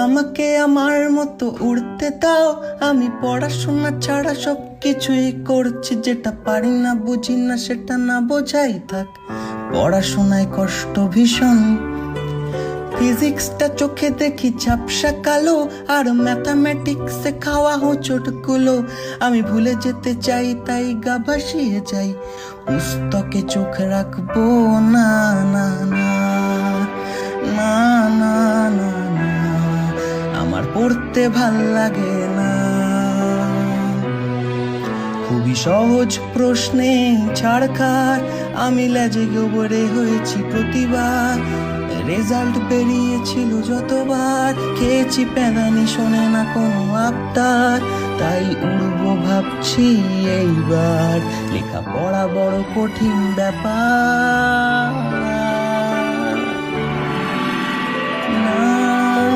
আমাকে আমার মতো উড়তে দাও, আমি পড়াশোনা ছাড়া সব কিছুই করছি, যেটা পারি না বুঝি না সেটা না বোঝাই থাক। পড়াশোনায় কষ্ট ভীষণ, ফিজিক্সটা চোখে দেখি ঝাপসা কালো, আর ম্যাথামেটিক্সে খাওয়া হোঁচটগুলো আমি ভুলে যেতে চাই, তাই গা ভাসিয়ে যাই। পুস্তকে চোখ রাখবো না, না না না না না না, আমার পড়তে ভাল লাগে না। খুবই সহজ প্রশ্নে ছাড়খার, আমি লেজে গোবরে হয়েছি প্রতিবার। রেজাল্ট বেরিয়েছিল যতবার, খেয়েছি প্যাদানি, শোনে না কোনো আবদার। তাই উড়বো ভাবছি এইবার, লেখাপড়া বড় কঠিন ব্যাপার।